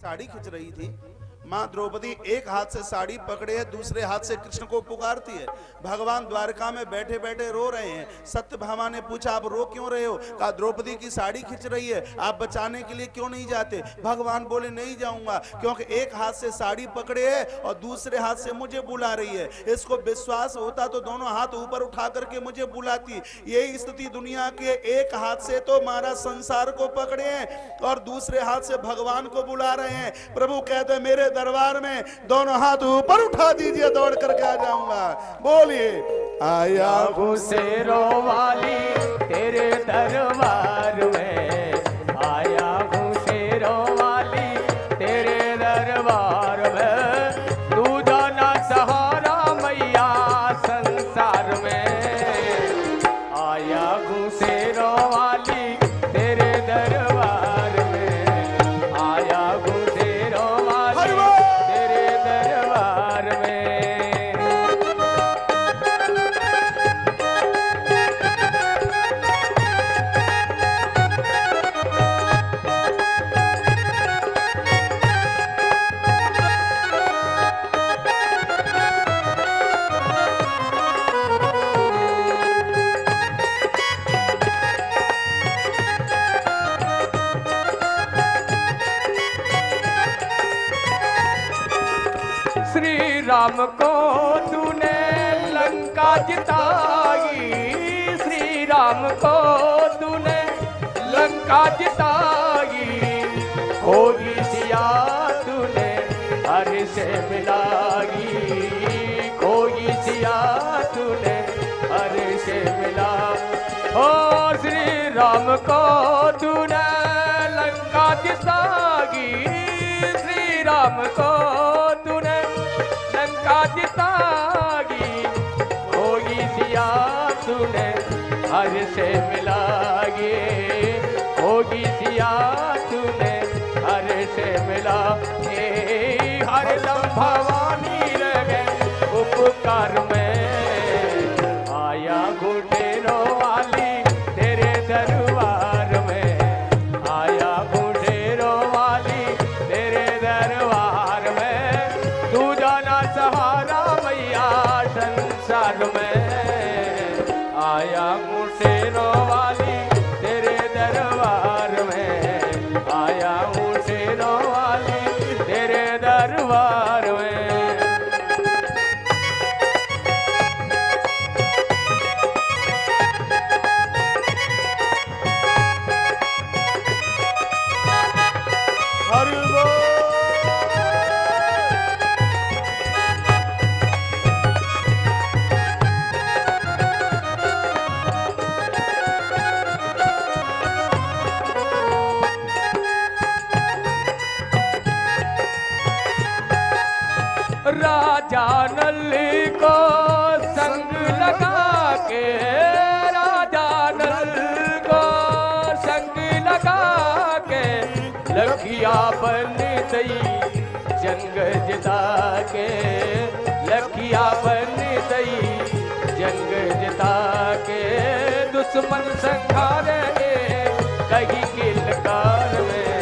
साड़ी खींच रही थी। माँ द्रौपदी एक हाथ से साड़ी पकड़े है, दूसरे हाथ से कृष्ण को पुकारती है। भगवान द्वारका में बैठे बैठे रो रहे हैं। सत्यभामा ने पूछा, आप रो क्यों रहे हो? कहा, द्रौपदी की साड़ी खींच रही है, आप बचाने के लिए क्यों नहीं जाते? भगवान बोले, नहीं जाऊंगा, क्योंकि एक हाथ से साड़ी पकड़े है और दूसरे हाथ से मुझे बुला रही है। इसको विश्वास होता तो दोनों हाथ ऊपर उठा करके मुझे बुलाती। यही स्थिति दुनिया के, एक हाथ से तो महाराज संसार को पकड़े हैं और दूसरे हाथ से भगवान को बुला रहे हैं। प्रभु कहते हैं, मेरे दरबार में दोनों हाथ ऊपर उठा दीजिए, दौड़ करके आ जाऊंगा। बोलिए, आया घुसेरो वाली तेरे दरबार में, आया घुसेरो वाली तेरे दरबार में, तू जाना सहारा मैया संसार में, आया घुसेरो वाली तेरे दरबार में, आया घुसेरो वाली तेरे दरबार में। श्री राम को तूने लंका जिताई, श्री राम को तूने लंका जिताई, होगी सिया तूने हर से मिलाई, होगी सिया तूने हर से मिला। ओ श्री राम को तूने लंका जिताई, श्री राम को तूने लंका जिताई, होगी सिया तूने हर से मिलागी, होगी सिया तूने हर से मिला। हर दम भवानी लगे उपकार में, आया घुटेरो वाली तेरे दरबार में, आया घुटेरो वाली तेरे दरबार में, तू जाना सहारा मैया संसार में, आया घुटेरो वाली तेरे दरबार में, आया घुटेरो वाली तेरे दरबार में। हरि बोल। राजा नल को संग लगा के, राजा नल को संग लगा के, लखिया बन गई जंग जिता के, लखिया बन गई जंग जिता के, दुश्मन संघारे कहीं किलकार में,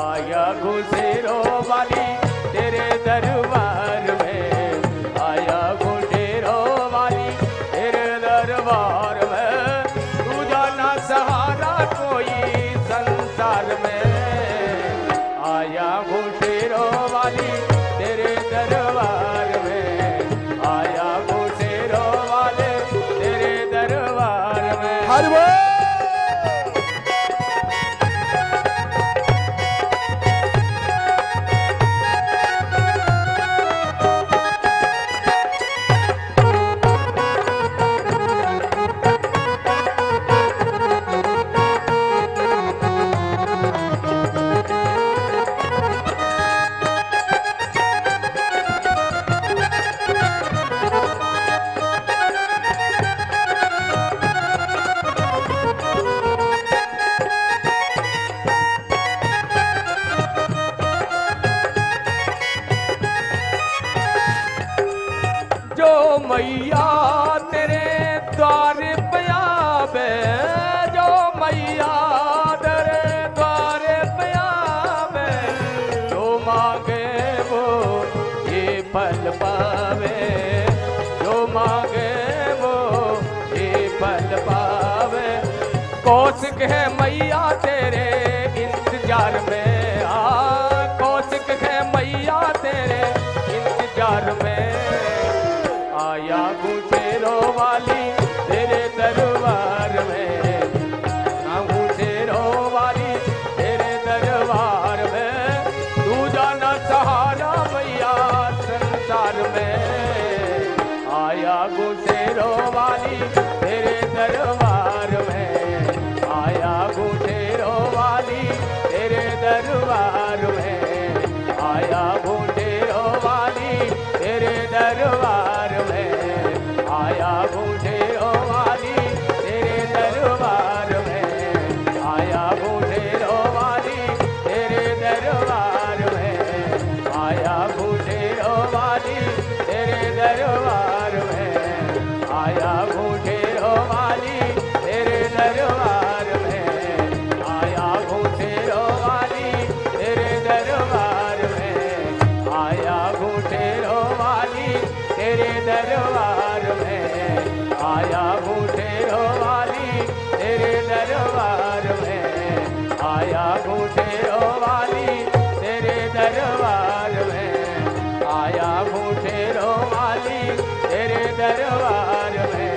आया घुसेरो वाली तेरे दरबार में, आया घुटेरो वाली तेरे दरबार में, तू जाना सहारा कोई संसार में, आया घुटेरो वाली तेरे दरबार में, आया घुटेरो वाले तेरे दरबार में। हरि बोल। जो मैया तेरे द्वार पे आवे, जो मैया तेरे द्वार पे आवे, तो मांगे वो ये फल पावे, जो मांगे वो ये फल पावे। कौशिक है मैया तेरे इंतजार में, कौशिक है मैया तेरे इंतजार में। आया गुजेरो वाली तेरे दरबार में, गुजेरो वाली तेरे दरबार में। तू जाना सहारा मैया संसार में। आया गुजेरो वाली तेरे दरबार में, आया गुजेरो वाली तेरे दरबार में, आया गुजेरो वाली तेरे दरबार में, आया गुजेरो वाली तेरे दरबार में, आया गुजेरो वाली तेरे दरबार में, आया गुजेरो वाली तेरे दरबार में, आया गुजेरो वाली तेरे दरबार में, आया गुजेरो वाली तेरे दरबार में, आया गुजेरो वाली तेरे दरबार में, आया गुजेरो वाली तेरे दरबार में, आया गुजेरो वाली तेरे दरबार में, आया गुजेरो वाली तेरे दरबार में,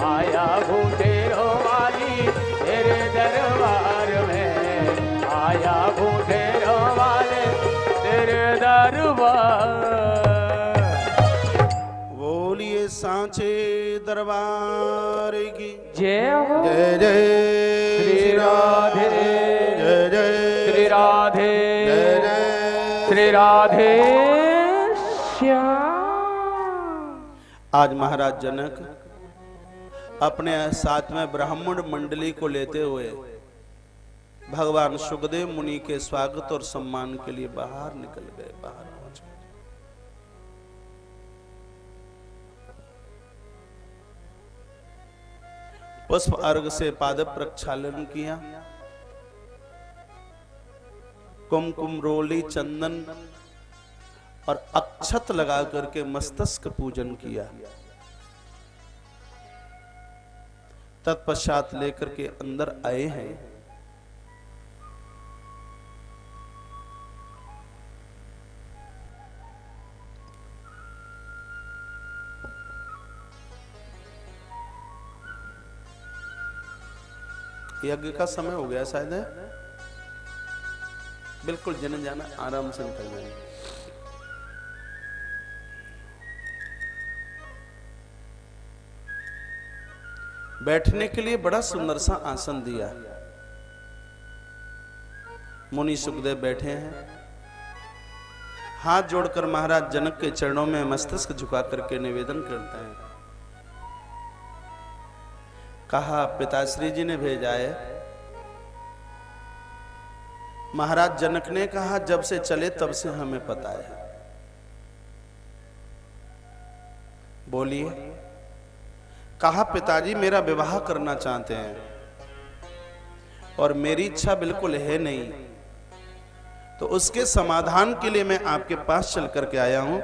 आया गुजेरो वाली तेरे दरबार में, आया गुजेरो वाले तेरे दरबार। बोलिए सांचे दरबार की जय हो। जय जय श्री राधे, जय जय श्री राधे, जय जय। श्री राधे श्याम। आज महाराज जनक अपने साथ में ब्राह्मण मंडली को लेते हुए भगवान सुखदेव मुनि के स्वागत और सम्मान के लिए बाहर निकल गए, बाहर पहुंच गए। पुष्प अर्घ से पाद प्रक्षालन किया, कुमकुम रोली चंदन और अक्षत लगा करके मस्तक पूजन किया। तत्पश्चात लेकर के अंदर आए हैं। यज्ञ का समय हो गया शायद है, बिल्कुल जन जाना आराम से निकल जाए। बैठने के लिए बड़ा सुंदर सा आसन दिया। मुनि सुखदेव बैठे हैं, हाथ जोड़कर महाराज जनक के चरणों में मस्तक झुका करके निवेदन करते हैं। कहा पिताश्री जी ने भेजा है। महाराज जनक ने कहा जब से चले तब से हमें पता है। बोलिए। कहा पिताजी मेरा विवाह करना चाहते हैं और मेरी इच्छा बिल्कुल है नहीं, तो उसके समाधान के लिए मैं आपके पास चल करके आया हूं।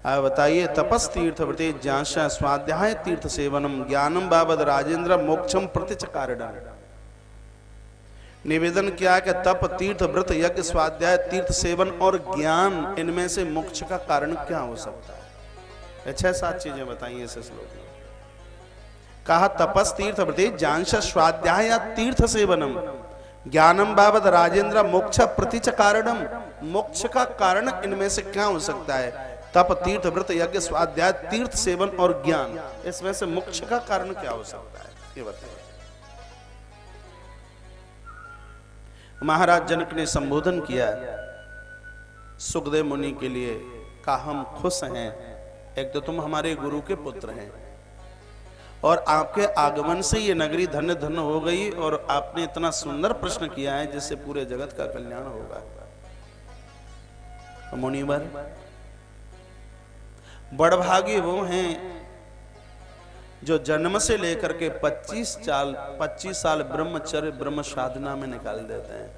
आप बताइए। तपस तीर्थ व्रते ज्ञाशा स्वाध्याय तीर्थ सेवनम ज्ञानम बाबद राजेंद्र मोक्षम प्रतिचकारणम। निवेदन किया कि तप तीर्थ व्रत यज्ञ स्वाध्याय तीर्थ सेवन और ज्ञान, इनमें से मोक्ष का कारण क्या हो सकता है? 6-7 चीजें बताइए इस श्लोक में। कहा तपस तीर्थ व्रते ज्ञानशा स्वाध्याय तीर्थ सेवनम ज्ञानम बाबद राजेंद्र मोक्ष प्रतिचकारणम। मोक्ष का कारण इनमें से क्या हो सकता है? तप तीर्थ व्रत यज्ञ स्वाध्याय तीर्थ सेवन और ज्ञान, इसमें से मोक्ष का कारण क्या हो सकता है? ये बताइए। महाराज जनक ने संबोधन किया सुखदेव मुनि के लिए। कहा हम खुश हैं, एक तो तुम हमारे गुरु के पुत्र हैं और आपके आगमन से ये नगरी धन्य धन्य हो गई, और आपने इतना सुंदर प्रश्न किया है जिससे पूरे जगत का कल्याण होगा। मुनिवर बड़भागी वो हैं जो जन्म से लेकर के 25 साल ब्रह्मचर्य ब्रह्म साधना में निकाल देते हैं,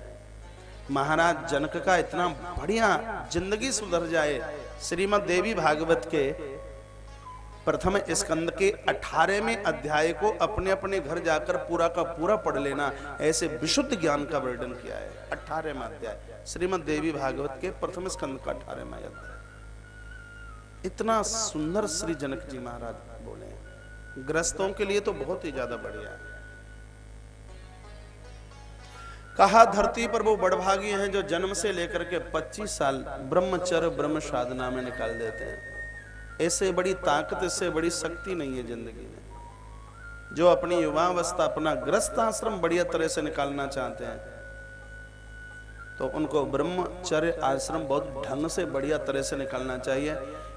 महाराज जनक का इतना बढ़िया जिंदगी सुधर जाए। श्रीमद् देवी भागवत के प्रथम स्कंद के 18वें अध्याय को अपने अपने घर जाकर पूरा का पूरा पढ़ लेना। ऐसे विशुद्ध ज्ञान का वर्णन किया है। 18वां अध्याय श्रीमद् देवी भागवत के प्रथम स्कंद का 18वां अध्याय। इतना सुंदर श्री जनक जी महाराज बोले हैं। गृहस्थों के लिए तो बहुत ही ज्यादा बढ़िया है। कहा धरती पर वो बड़भागी हैं जो जन्म से लेकर के 25 साल ब्रह्मचर्य ब्रह्म साधना में निकाल देते हैं। ऐसे बड़ी ताकत, इससे बड़ी शक्ति नहीं है जिंदगी में। जो अपनी युवावस्था, अपना गृहस्थ आश्रम बढ़िया तरह से निकालना चाहते हैं तो उनको ब्रह्मचर्य आश्रम बहुत ढंग से बढ़िया तरह से निकालना चाहिए।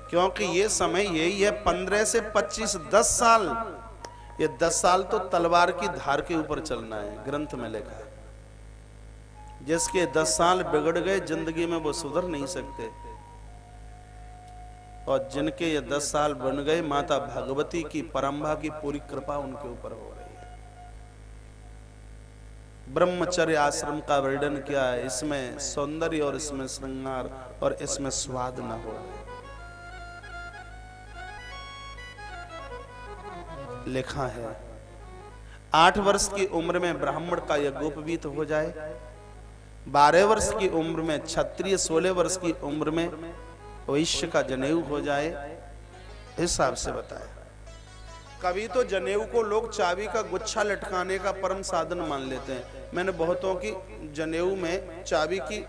क्योंकि ये समय यही है 15 से 25, 10 साल। ये 10 साल तो तलवार की धार के ऊपर चलना है, ग्रंथ में लिखा है। जिसके 10 साल बिगड़ गए जिंदगी में वो सुधर नहीं सकते। और जिनके ये 10 साल बन गए, माता भगवती की परंपरा की पूरी कृपा उनके ऊपर हो रही है। ब्रह्मचर्य आश्रम का वर्णन किया है। इसमें सौंदर्य और इसमें श्रृंगार और इसमें स्वाद न हो। लिखा है 8 वर्ष की उम्र में ब्राह्मण का यज्ञोपवीत हो जाए, 12 वर्ष की उम्र में क्षत्रिय, 16 वर्ष की उम्र में वैश्य का जनेऊ हो जाए। हिसाब से बताया। कभी तो जनेऊ को लोग चाबी का गुच्छा लटकाने का परम साधन मान लेते हैं। मैंने बहुतों की जनेऊ में चाबी की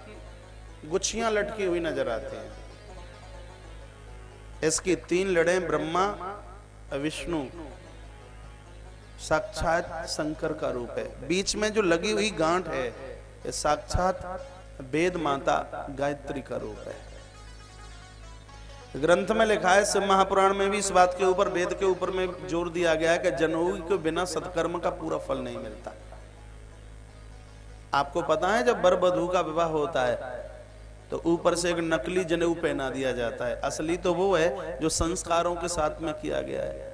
गुच्छियां लटकी हुई नजर आती हैं। इसकी 3 लड़े ब्रह्मा, विष्णु, साक्षात शंकर का रूप है। बीच में जो लगी हुई गांठ है ये साक्षात वेद माता गायत्री का रूप है। ग्रंथ में लिखा है, शिव महापुराण में भी इस बात के ऊपर, वेद के ऊपर में जोर दिया गया है कि जनेऊ के बिना सत्कर्म का पूरा फल नहीं मिलता। आपको पता है जब वर वधू का विवाह होता है तो ऊपर से एक नकली जनेऊ पहना दिया जाता है। असली तो वो है जो संस्कारों के साथ में किया गया है।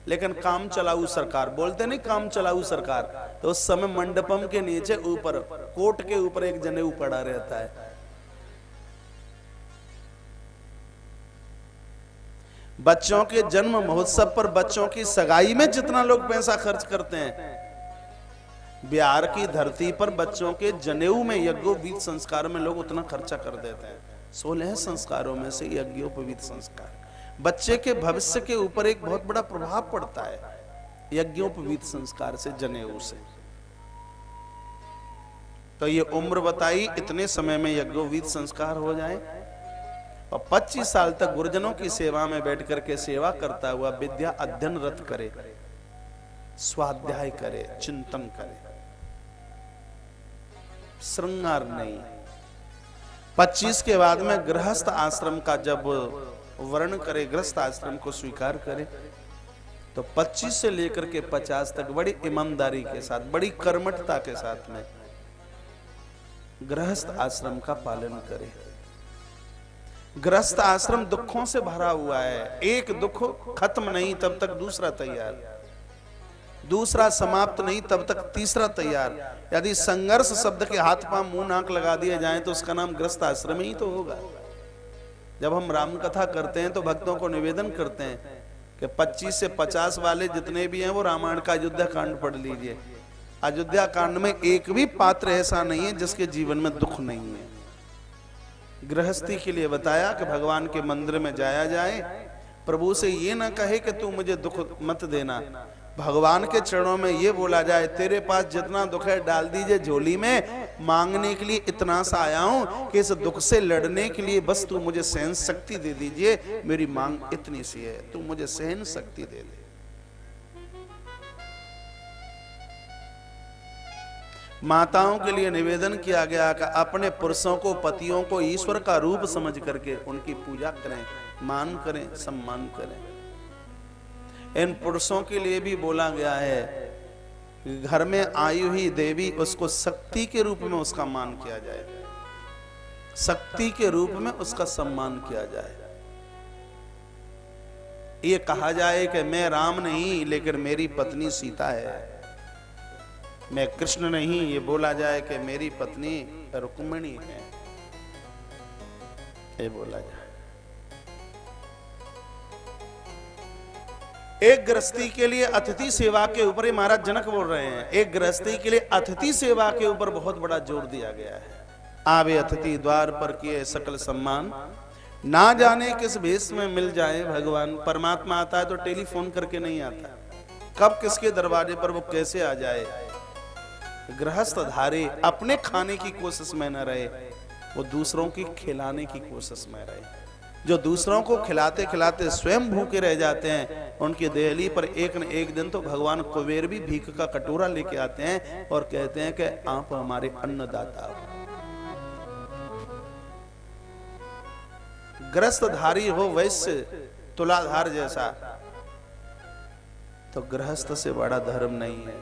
लेकिन काम चलाऊ सरकार, बोलते नहीं काम चलाऊ सरकार, तो उस समय मंडपम के नीचे ऊपर कोट के ऊपर एक जनेऊ पड़ा रहता है। बच्चों के जन्म महोत्सव पर, बच्चों की सगाई में जितना लोग पैसा खर्च करते हैं, बिहार की धरती पर बच्चों के जनेऊ में, यज्ञोपवीत संस्कार में लोग उतना खर्चा कर देते हैं। 16 संस्कारों में से यज्ञोपवीत संस्कार बच्चे के भविष्य के ऊपर एक बहुत बड़ा प्रभाव पड़ता है। यज्ञोपवीत संस्कार से, जनेऊ से। तो ये उम्र बताई, इतने समय में यज्ञोपवीत संस्कार हो जाए और 25 साल तक गुरुजनों की सेवा में बैठ करके सेवा करता हुआ विद्या अध्ययनरत करे, स्वाध्याय करे, चिंतन करे, श्रृंगार नहीं। 25 के बाद में गृहस्थ आश्रम का जब वर्ण करे, गृहस्थ आश्रम को स्वीकार करे, तो 25 से लेकर के 50 तक बड़ी ईमानदारी के साथ, बड़ी कर्मठता के साथ में गृहस्थ आश्रम का पालन करे। गृहस्थ आश्रम दुखों से भरा हुआ है। एक दुख खत्म नहीं तब तक दूसरा तैयार, दूसरा समाप्त नहीं तब तक तीसरा तैयार। यदि संघर्ष शब्द के हाथ पांव मुंह नाक लगा दिए जाए तो उसका नाम गृहस्थ आश्रम ही तो होगा। जब हम राम कथा करते हैं तो भक्तों को निवेदन करते हैं कि 25 से 50 वाले जितने भी हैं वो रामायण का अयोध्या कांड पढ़ लीजिए। अयोध्या कांड में एक भी पात्र ऐसा नहीं है जिसके जीवन में दुख नहीं है। गृहस्थी के लिए बताया कि भगवान के मंदिर में जाया जाए, प्रभु से ये ना कहे कि तू मुझे दुख मत देना, भगवान के चरणों में ये बोला जाए, तेरे पास जितना दुख है डाल दीजिए झोली में, मांगने के लिए इतना सा आया हूं कि इस दुख से लड़ने के लिए बस तू मुझे सहन शक्ति दे दीजिए। मेरी मांग इतनी सी है, तू मुझे सहन शक्ति दे दे। माताओं के लिए निवेदन किया गया कि अपने पुरुषों को, पतियों को ईश्वर का रूप समझ करके उनकी पूजा करें, मान करें, सम्मान करें। इन पुरुषों के लिए भी बोला गया है कि घर में आई हुई देवी, उसको शक्ति के रूप में उसका मान किया जाए, शक्ति के रूप में उसका सम्मान किया जाए। ये कहा जाए कि मैं राम नहीं लेकिन मेरी पत्नी सीता है, मैं कृष्ण नहीं, ये बोला जाए कि मेरी पत्नी रुक्मिणी है, ये बोला जाए। एक गृहस्थी के लिए अतिथि सेवा के ऊपर, ये महाराज जनक बोल रहे हैं, एक गृहस्थी के लिए अतिथि सेवा के ऊपर बहुत बड़ा जोर दिया गया है। आवे अतिथि द्वार पर किए सकल सम्मान, ना जाने किस भेष में मिल जाए भगवान। परमात्मा आता है तो टेलीफोन करके नहीं आता, कब किसके दरवाजे पर वो कैसे आ जाए। गृहस्थ धारी अपने खाने की कोशिश में न रहे, वो दूसरों की खिलाने की कोशिश में रहे। जो दूसरों को खिलाते खिलाते स्वयं भूखे रह जाते हैं, उनकी देहली पर एक न एक दिन तो भगवान कुबेर भी भीख का कटोरा लेके आते हैं और कहते हैं कि आप हमारे अन्नदाता हो। गृहस्थधारी हो वैश्य तुलाधार जैसा, तो गृहस्थ से बड़ा धर्म नहीं है।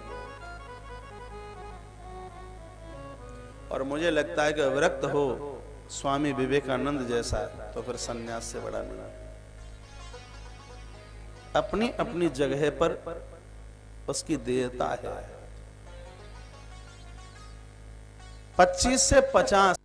और मुझे लगता है कि विरक्त हो स्वामी विवेकानंद जैसा, तो फिर सन्यास से बड़ा नहीं। अपनी अपनी जगह पर उसकी देयता है। 25 से 50,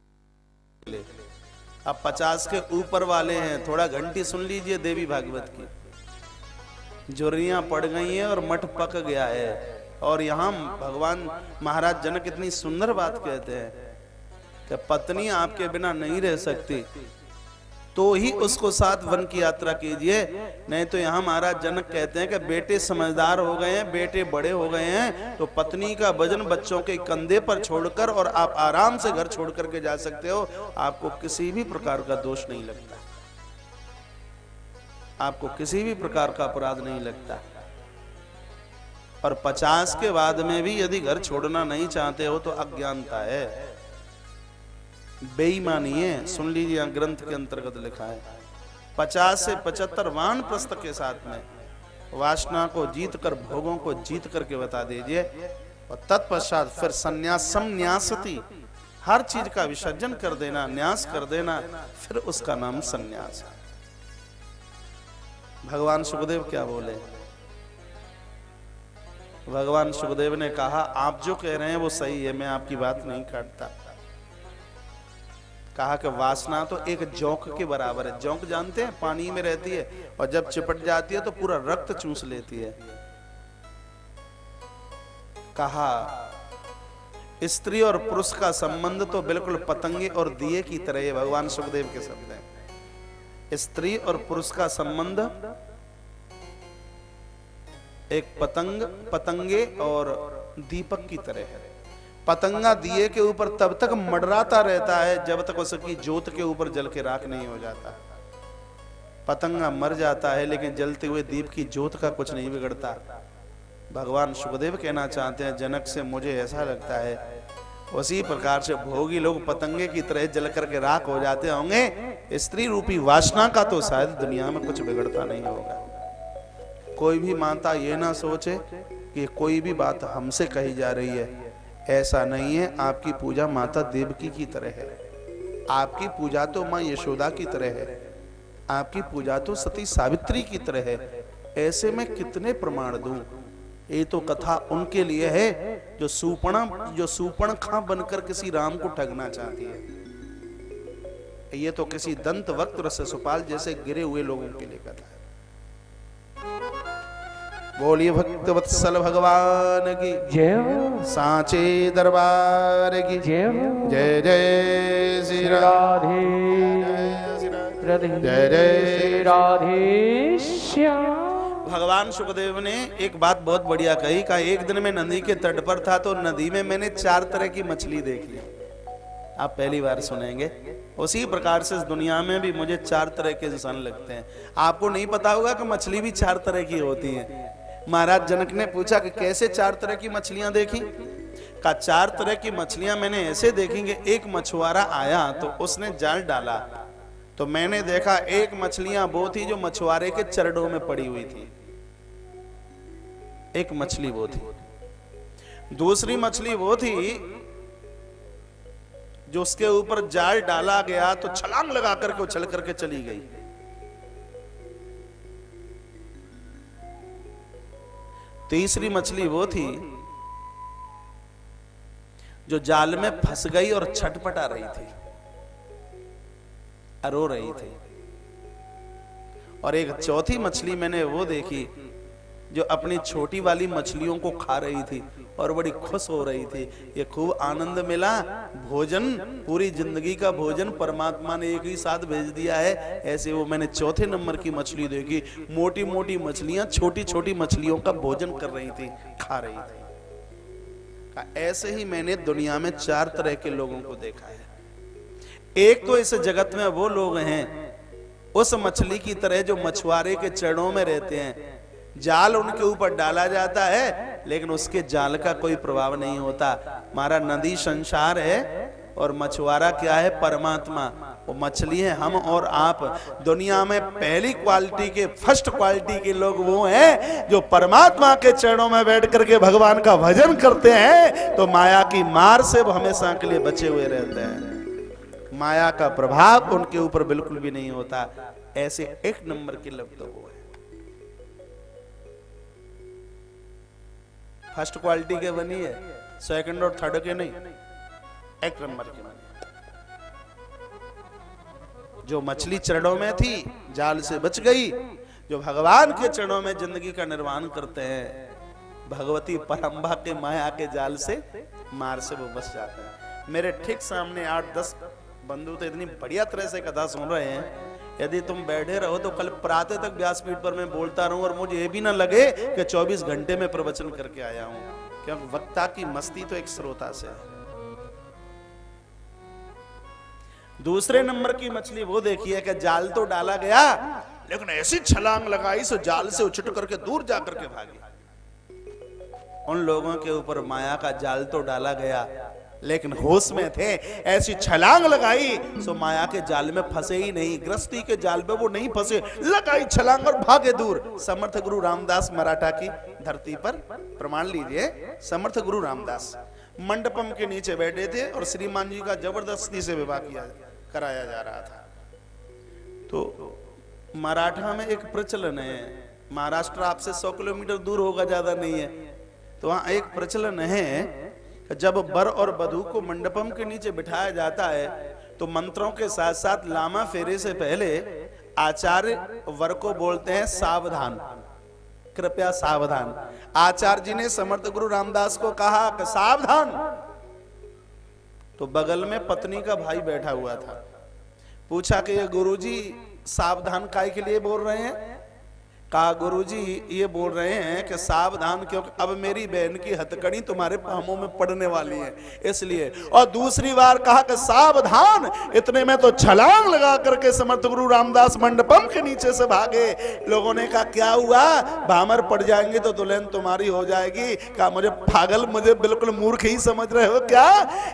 अब 50 के ऊपर वाले हैं, थोड़ा घंटी सुन लीजिए देवी भागवत की। जोरियां पड़ गई हैं और मठ पक गया है। और यहां भगवान महाराज जनक इतनी सुंदर बात कहते हैं कि पत्नी आपके बिना नहीं रह सकती, तो ही उसको साथ वन की यात्रा कीजिए। नहीं तो यहाँ महाराज जनक कहते हैं कि बेटे समझदार हो गए हैं, बेटे बड़े हो गए हैं, तो पत्नी का वजन बच्चों के कंधे पर छोड़कर और आप आराम से घर छोड़ करके जा सकते हो। आपको किसी भी प्रकार का दोष नहीं लगता, आपको किसी भी प्रकार का अपराध नहीं लगता। और 50 के बाद में भी यदि घर छोड़ना नहीं चाहते हो तो अज्ञानता है, बेईमानी है। सुन लीजिए, ग्रंथ के अंतर्गत लिखा है 50 से 75 वानप्रस्थ के साथ में वासना को जीत कर, भोगों को जीत करके बता दीजिए। और तत्पश्चात फिर संन्यासम न्यासति, हर चीज का विसर्जन कर देना, न्यास कर देना, फिर उसका नाम संन्यास है। भगवान सुखदेव क्या बोले? भगवान सुखदेव ने कहा, आप जो कह रहे हैं वो सही है, मैं आपकी बात नहीं काटता। कहा कि वासना तो एक जोंक के बराबर है। जोंक जानते हैं, पानी में रहती है और जब चिपट जाती है तो पूरा रक्त चूस लेती है। कहा स्त्री और पुरुष का संबंध तो बिल्कुल पतंगे और दिए की तरह है। भगवान सुखदेव के शब्द हैं। स्त्री और पुरुष का संबंध एक पतंगे और दीपक की तरह है। पतंगा दिए के ऊपर तब तक मंडराता रहता है जब तक उसकी जोत के ऊपर जल के राख नहीं हो जाता। पतंगा मर जाता है लेकिन जलते हुए दीप की जोत का कुछ नहीं बिगड़ता। भगवान सुखदेव कहना चाहते हैं, जनक से मुझे ऐसा लगता है उसी प्रकार से भोगी लोग पतंगे की तरह जल करके राख हो जाते होंगे। स्त्री रूपी वासना का तो शायद दुनिया में कुछ बिगड़ता नहीं होगा। कोई भी माता ये ना सोचे कि कोई भी बात हमसे कही जा रही है, ऐसा नहीं है। आपकी पूजा माता देवकी की तरह है, आपकी पूजा तो माँ यशोदा की तरह है, आपकी पूजा तो सती सावित्री की तरह है। ऐसे में कितने प्रमाण दूं? ये तो कथा उनके लिए है जो सूपणखा बनकर किसी राम को ठगना चाहती है। ये तो किसी दंत वक्त रससुपाल जैसे गिरे हुए लोगों के लिए कथा है। बोलिए भक्तवत्सल भगवान की जय हो, सांचे दरबार की जय हो। जय जय श्री राधे राधे जय जय राधे श्याम। भगवान सुखदेव ने एक बात बहुत बढ़िया कही। का एक दिन में नदी के तट पर था तो नदी में मैंने 4 तरह की मछली देखी। आप पहली बार सुनेंगे। उसी प्रकार से इस दुनिया में भी मुझे 4 तरह के इंसान लगते हैं। आपको नहीं पता होगा कि मछली भी 4 तरह की होती है। महाराज जनक ने पूछा कि कैसे 4 तरह की मछलियां देखी? का 4 तरह की मछलियां मैंने ऐसे देखी कि एक मछुआरा आया तो उसने जाल डाला तो मैंने देखा एक मछलियां वो थी जो मछुआरे के चरणों में पड़ी हुई थी। एक मछली वो थी। दूसरी मछली वो थी जो उसके ऊपर जाल डाला गया तो छलांग लगा करके उछल करके चली गई। तीसरी मछली वो थी जो जाल में फंस गई और छटपटा रही थी, रो रही थी। और एक चौथी मछली मैंने वो देखी जो अपनी छोटी वाली मछलियों को खा रही थी और बड़ी खुश हो रही थी। ये खूब आनंद मिला, भोजन पूरी जिंदगी का भोजन परमात्मा ने एक ही साथ भेज दिया है। ऐसे वो मैंने चौथे नंबर की मछली देखी, मोटी मोटी मछलियां छोटी छोटी मछलियों का भोजन कर रही थी, खा रही थी। ऐसे ही मैंने दुनिया में 4 तरह के लोगों को देखा है। एक तो इस जगत में वो लोग हैं उस मछली की तरह जो मछुआरे के चरणों में रहते हैं, जाल उनके ऊपर डाला जाता है लेकिन उसके जाल का कोई प्रभाव नहीं होता। हमारा नदी संसार है और मछुआरा क्या है? परमात्मा। वो मछली है हम और आप। दुनिया में पहली क्वालिटी के, फर्स्ट क्वालिटी के लोग वो हैं जो परमात्मा के चरणों में बैठ करके भगवान का भजन करते हैं, तो माया की मार से वो हमेशा के लिए बचे हुए रहते हैं। माया का प्रभाव उनके ऊपर बिल्कुल भी नहीं होता। ऐसे 1 नंबर के लोग तो वो है। फर्स्ट क्वालिटी के बनी है, सेकंड और थर्ड के नहीं, 1 नंबर के बनी। जो मछली चरणों में थी जाल से बच गई, जो भगवान के चरणों में जिंदगी का निर्वाण करते हैं, भगवती परंबा के माया के जाल से मार से वो बच जाते हैं। मेरे ठीक सामने 8-10 बंधु तो इतनी बढ़िया तरह से कथा सुन रहे हैं। यदि तुम बैठे रहो तो कल प्रातः तक व्यासपीठ पर मैं बोलता रहूं और मुझे ये भी ना लगे कि 24 घंटे में प्रवचन करके आया हूं, क्योंकि वक्ता की मस्ती तो एक श्रोता से है। दूसरे नंबर की मछली वो देखी है कि जाल तो डाला गया लेकिन ऐसी छलांग लगाई सो जाल से उछट करके दूर जाकर के भागी। उन लोगों के ऊपर माया का जाल तो डाला गया लेकिन होश में थे, ऐसी छलांग लगाई सो माया के जाल में फंसे ही नहीं, गृहस्थी के जाल में वो नहीं फंसे, लगाई छलांग और भागे दूर। समर्थ गुरु रामदास मराठा की धरती पर प्रमाण लीजिए। समर्थ गुरु रामदास मंडपम के नीचे बैठे थे और श्रीमान जी का जबरदस्ती से विवाह कराया जा रहा था। तो मराठा में एक प्रचलन है, महाराष्ट्र आपसे 100 किलोमीटर दूर होगा, ज्यादा नहीं है, तो वहां एक प्रचलन है जब वर और वधू को मंडपम के नीचे बिठाया जाता है तो मंत्रों के साथ साथ लामा फेरे से पहले आचार्य वर को बोलते हैं सावधान, कृपया सावधान। आचार्य जी ने समर्थ गुरु रामदास को कहा कि सावधान, तो बगल में पत्नी का भाई बैठा हुआ था। पूछा कि ये गुरुजी सावधान काय के लिए बोल रहे हैं? कहा गुरुजी ये बोल रहे हैं कि सावधान क्योंकि अब मेरी बहन की हथकड़ी तुम्हारे पामों में पड़ने वाली है इसलिए। और दूसरी बार कहा कि सावधान, इतने में तो छलांग लगा करके समर्थ गुरु रामदास मंडपम के नीचे से भागे। लोगों ने कहा क्या हुआ? भामर पड़ जाएंगे तो दुल्हन तुम्हारी हो जाएगी। कहा मुझे पागल, मुझे बिल्कुल मूर्ख ही समझ रहे हो क्या?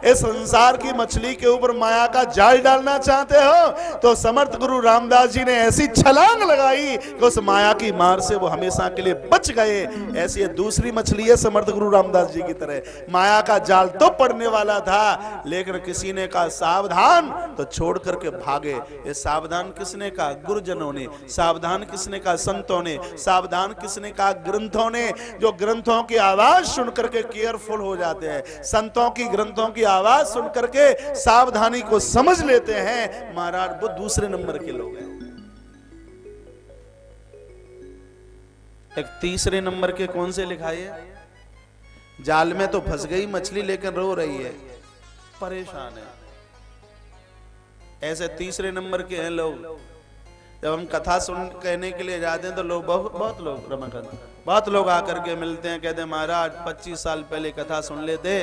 इस संसार की मछली के ऊपर माया का जाल डालना चाहते हो? तो समर्थ गुरु रामदास जी ने ऐसी छलांग लगाई कि उस माया की मार से वो हमेशा के लिए बच गए। ऐसी दूसरी मछली है समर्थ गुरु रामदास जी की तरह। माया का जाल तो पड़ने वाला था लेकिन किसी ने कहा सावधान, तो छोड़ करके भागे। ये सावधान किसने कहा? गुरुजनों ने। सावधान किसने कहा? संतों ने। सावधान किसने कहा? ग्रंथों ने। जो ग्रंथों की आवाज सुन करके केयरफुल हो जाते हैं, संतों की ग्रंथों की आवाज सुन करके सावधानी को समझ लेते हैं, महाराज वो दूसरे नंबर के लोग हैं। एक तीसरे नंबर के कौन से लिखाई है? जाल में तो फंस गई मछली लेकिन रो रही है, परेशान है। ऐसे तीसरे नंबर के हैं लोग। जब हम कथा सुन कहने के लिए जाते हैं तो लोग बहुत लोग रमाकांत बहुत लोग आकर के मिलते हैं, कहते हैं महाराज 25 साल पहले कथा सुन लेते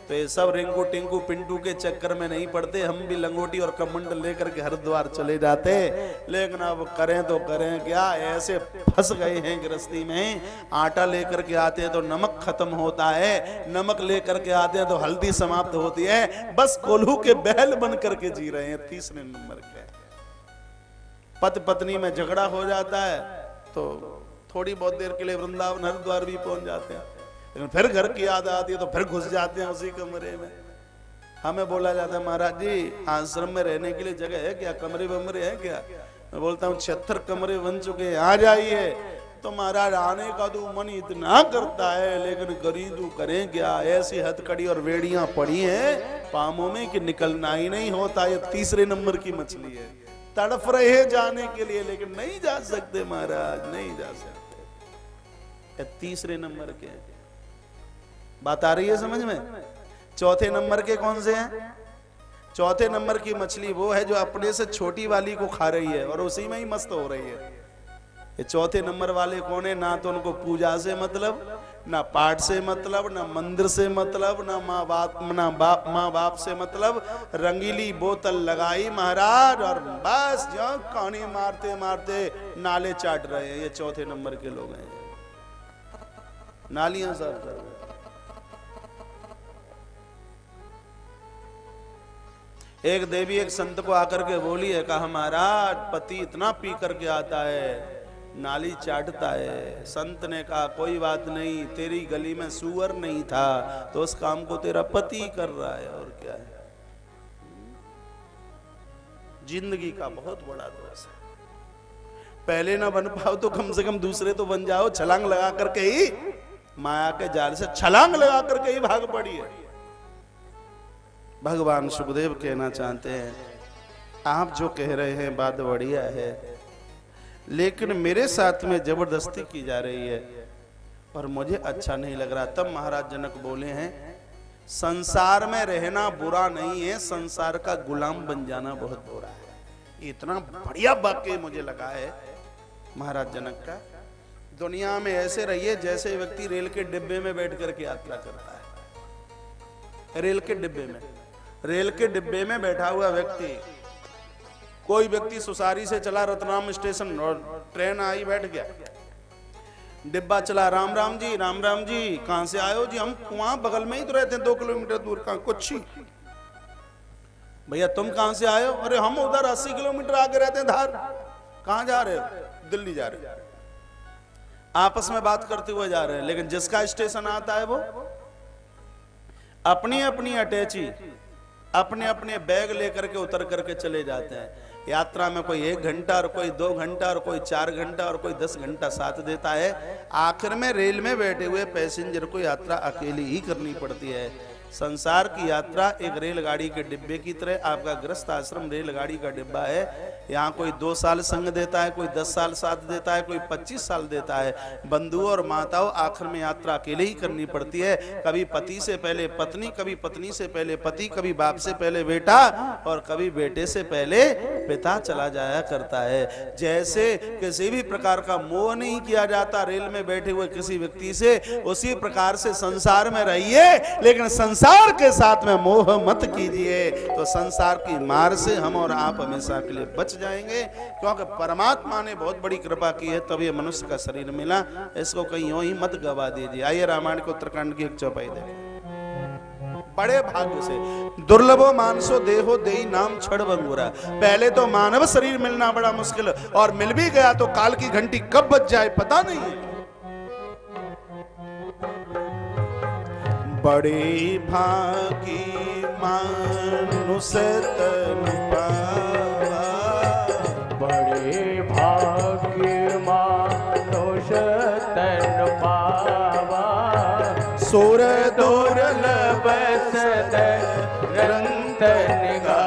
तो ये सब रिंकू टिंकू पिंटू के चक्कर में नहीं पड़ते, हम भी लंगोटी और कमंडल लेकर के हरिद्वार चले जाते। लेकिन अब करें तो करें क्या, ऐसे फंस गए हैं गृहस्थी में। आटा लेकर के आते हैं तो नमक खत्म होता है, नमक लेकर के आते हैं तो हल्दी समाप्त होती है, बस कोल्हू के बैल बन करके जी रहे हैं। तीसरे नंबर के पति पत्नी में झगड़ा हो जाता है तो थोड़ी बहुत देर के लिए वृंदावन हरिद्वार भी पहुंच जाते हैं, लेकिन फिर घर की याद आती है तो फिर घुस जाते हैं उसी कमरे में। हमें बोला जाता है महाराज जी आश्रम में रहने के लिए जगह है क्या, कमरे वमरे है क्या? मैं बोलता हूँ 76 कमरे बन चुके हैं, आ जाइए। तो महाराज आने का तो मन इतना करता है, लेकिन गरीब करें क्या, ऐसी हथकड़ी और वेड़ियां पड़ी हैं पामों में कि निकलना ही नहीं होता। ये तीसरे नंबर की मछली है, तड़फ रहे जाने के लिए लेकिन नहीं जा सकते महाराज, नहीं जा सकते। ये तीसरे नंबर के बात आ रही है समझ में। चौथे नंबर के कौन से हैं? चौथे नंबर की मछली वो है जो अपने से छोटी वाली को खा रही है और उसी में ही मस्त हो रही है। ये चौथे नंबर वाले कौन है? ना तो उनको पूजा से मतलब, ना पाठ से मतलब, ना मंदिर से मतलब, ना माँ बाप से मतलब। रंगीली बोतल लगाई महाराज और बस जो कहानी मारते मारते नाले चाट रहे हैं। ये चौथे नंबर के लोग हैं, नालियां साफ कर रहे हैं। एक देवी एक संत को आकर के बोली है, कहा महाराज पति इतना पी करके आता है, नाली चाटता है। संत ने कहा कोई बात नहीं, तेरी गली में सुअर नहीं था तो उस काम को तेरा पति कर रहा है, और क्या है। जिंदगी का बहुत बड़ा दोष है। पहले ना बन पाओ तो कम से कम दूसरे तो बन जाओ। छलांग लगा करके ही, माया के जाल से छलांग लगा करके ही भाग पड़ी है। भगवान सुखदेव कहना चाहते हैं, आप जो कह रहे हैं बात बढ़िया है, लेकिन मेरे साथ में जबरदस्ती की जा रही है और मुझे अच्छा नहीं लग रहा। तब महाराज जनक बोले हैं, संसार में रहना बुरा नहीं है, संसार का गुलाम बन जाना बहुत बुरा है। इतना बढ़िया वाक्य मुझे लगा है महाराज जनक का। दुनिया में ऐसे रहिए जैसे व्यक्ति रेल के डिब्बे में बैठ करके यात्रा करता है। रेल के डिब्बे में, रेल के डिब्बे में बैठा हुआ व्यक्ति, कोई व्यक्ति सुसारी से चला रतनाम स्टेशन और ट्रेन आई, बैठ गया, डिब्बा चला, राम राम जी, राम राम जी, कहां से आए हो जी? हम वहां बगल में ही तो रहते हैं, 2 किलोमीटर दूर। कहां? कोच्चि। भैया तुम कहां से आए हो? अरे हम उधर 80 किलोमीटर आगे रहते हैं धार। कहां जा रहे हो? दिल्ली जा रहे हो। आपस में बात करते हुए जा रहे हैं, लेकिन जिसका स्टेशन आता है वो अपनी अपनी अटैची, अपने अपने बैग लेकर के उतर करके चले जाते हैं। यात्रा में कोई 1 घंटा और कोई 2 घंटा और कोई 4 घंटा और कोई 10 घंटा साथ देता है। आखिर में रेल में बैठे हुए पैसेंजर को यात्रा अकेली ही करनी पड़ती है। संसार की यात्रा एक रेलगाड़ी के डिब्बे की तरह, आपका गृहस्थ आश्रम रेलगाड़ी का डिब्बा है। यहाँ कोई 2 साल संग देता है, कोई 10 साल साथ देता है, कोई 25 साल देता है। बंधुओं और माताओं, आखिर में यात्रा अकेले ही करनी पड़ती है। कभी पति से पहले पत्नी, कभी पत्नी से पहले पति, कभी बाप से पहले बेटा और कभी बेटे से पहले पिता चला जाया करता है। जैसे किसी भी प्रकार का मोह नहीं किया जाता रेल में बैठे हुए किसी व्यक्ति से, उसी प्रकार से संसार में रहिए, लेकिन संसार के साथ में मोह मत कीजिए, तो संसार की मार से हम और आप हमेशा के लिए बच जाएंगे। क्योंकि परमात्मा ने बहुत बड़ी कृपा की है, तब ये मनुष्य का शरीर मिला। इसको कहीं यूं ही मत गवा दीजिए। आइए रामायण के उत्तरकांड की एक चौपाई देखें। बड़े भाग्य से दुर्लभो मानसो देहो देई नाम छड़ बंगुरा। पहले तो मानव शरीर मिलना बड़ा मुश्किल, और मिल भी गया तो काल की घंटी कब बज जाए पता नहीं है। बड़ी भागी मानुष तन पावा, बड़े भाग्य मानुष तन पावा, सुर दुर्लभ बस निरंतर निगाह